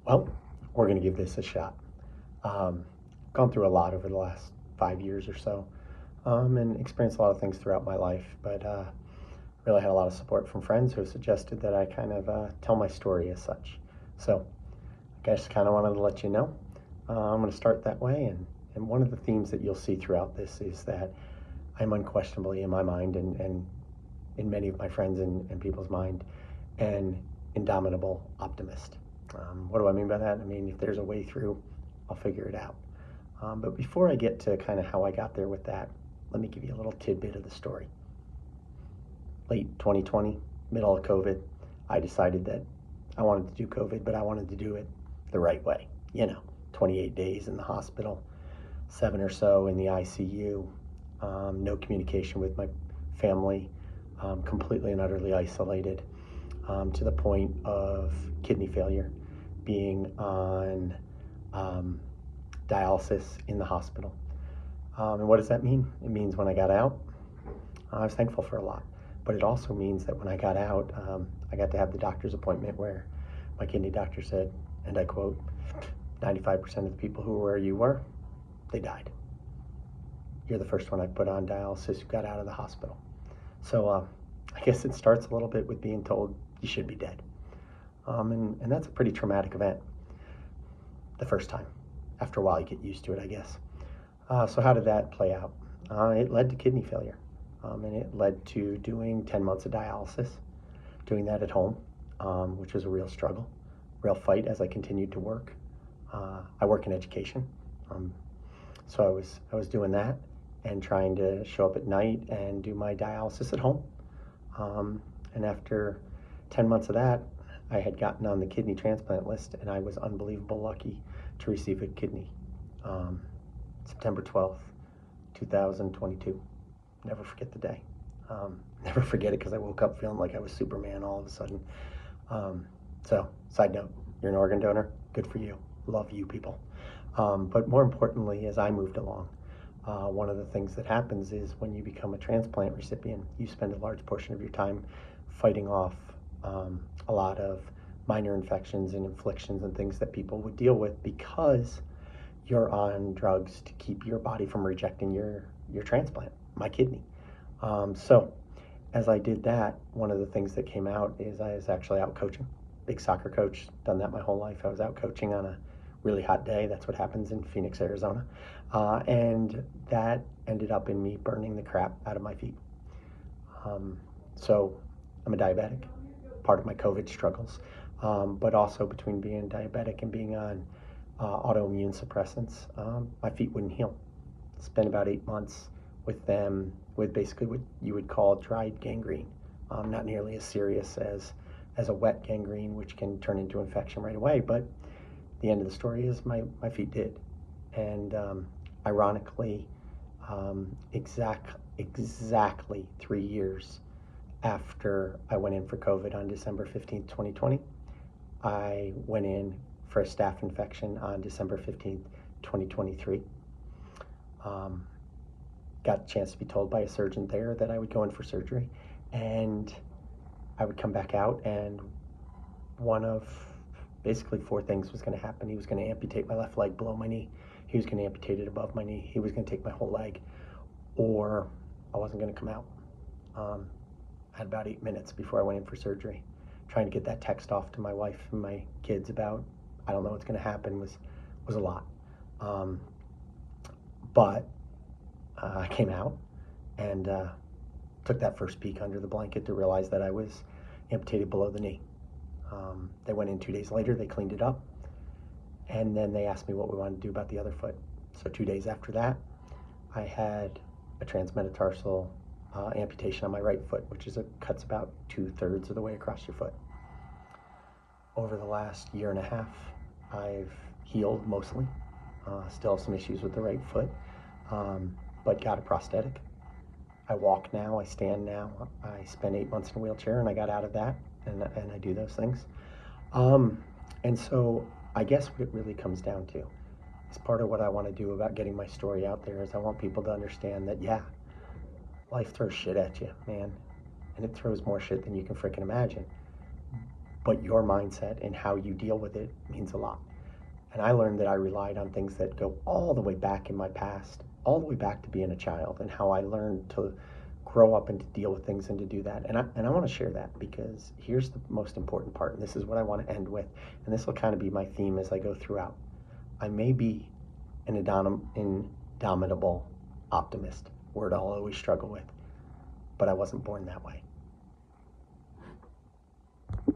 Well, we're going to give this a shot. Um, Gone through a lot over the last 5 years or so, and experienced a lot of things throughout my life, but really had a lot of support from friends who suggested that I kind of tell my story as such. So I just kind of wanted to let you know. I'm going to start that way, and one of the themes that you'll see throughout this is that I'm unquestionably, in my mind and in many of my friends and people's mind, an indomitable optimist. What do I mean by that? I mean, if there's a way through, I'll figure it out. But before I get to kind of how I got there with that, let me give you a little tidbit of the story. Late 2020, middle of COVID, I decided that I wanted to do COVID, but I wanted to do it the right way. 28 days in the hospital, 7 or so in the ICU, no communication with my family, completely and utterly isolated, to the point of kidney failure, being on dialysis in the hospital. And what does that mean? It means when I got out, I was thankful for a lot. But it also means that when I got out, I got to have the doctor's appointment where my kidney doctor said, and I quote, 95% of the people who were where you were, they died. You're the first one I put on dialysis who got out of the hospital. So I guess it starts a little bit with being told you should be dead. And that's a pretty traumatic event the first time. After a while, you get used to it, I guess. So how did that play out? It led to kidney failure, and it led to doing 10 months of dialysis, doing that at home, which was a real struggle, real fight as I continued to work. I work in education, so I was doing that and trying to show up at night and do my dialysis at home. And after 10 months of that, I had gotten on the kidney transplant list, and I was unbelievably lucky to receive a kidney. September 12th, 2022. Never forget the day. Never forget it because I woke up feeling like I was Superman all of a sudden. So, side note, you're an organ donor. Good for you. Love you people. But more importantly, as I moved along, one of the things that happens is when you become a transplant recipient, you spend a large portion of your time fighting off a lot of minor infections and inflictions and things that people would deal with because you're on drugs to keep your body from rejecting your transplant, my kidney. So as I did that, one of the things that came out is I was actually out coaching. Big soccer coach, done that my whole life. I was out coaching on a really hot day. That's what happens in Phoenix, Arizona. And that ended up in me burning the crap out of my feet. So I'm a diabetic, part of my COVID struggles, but also between being diabetic and being on autoimmune suppressants, my feet wouldn't heal. Spent about 8 months with them with basically what you would call dried gangrene. Not nearly as serious as a wet gangrene, which can turn into infection right away, but the end of the story is my feet did. And ironically, exactly 3 years after I went in for COVID on December 15th, 2020, I went in for a staph infection on December 15th, 2023. Got the chance to be told by a surgeon there that I would go in for surgery and I would come back out, and one of basically 4 things was going to happen. He was going to amputate my left leg below my knee. He was going to amputate it above my knee. He was going to take my whole leg, or I wasn't going to come out. I had about 8 minutes before I went in for surgery. Trying to get that text off to my wife and my kids about, I don't know what's going to happen, was a lot. But I came out and took that first peek under the blanket to realize that I was amputated below the knee. They went in 2 days later, they cleaned it up, and then they asked me what we wanted to do about the other foot. So 2 days after that, I had a transmetatarsal amputation on my right foot, which cuts about 2/3 of the way across your foot. Over the last year and a half, I've healed mostly. Still have some issues with the right foot, but got a prosthetic. I walk now, I stand now. I spent 8 months in a wheelchair, and I got out of that, and I do those things. And so I guess what it really comes down to is part of what I want to do about getting my story out there is I want people to understand that, yeah, life throws shit at you, man. And it throws more shit than you can freaking imagine. but your mindset and how you deal with it means a lot. And I learned that I relied on things that go all the way back in my past, all the way back to being a child, and how I learned to grow up and to deal with things and to do that. And I want to share that because here's the most important part, and this is what I want to end with, and this will kind of be my theme as I go throughout. I may be an indomitable optimist, word I'll always struggle with, but I wasn't born that way.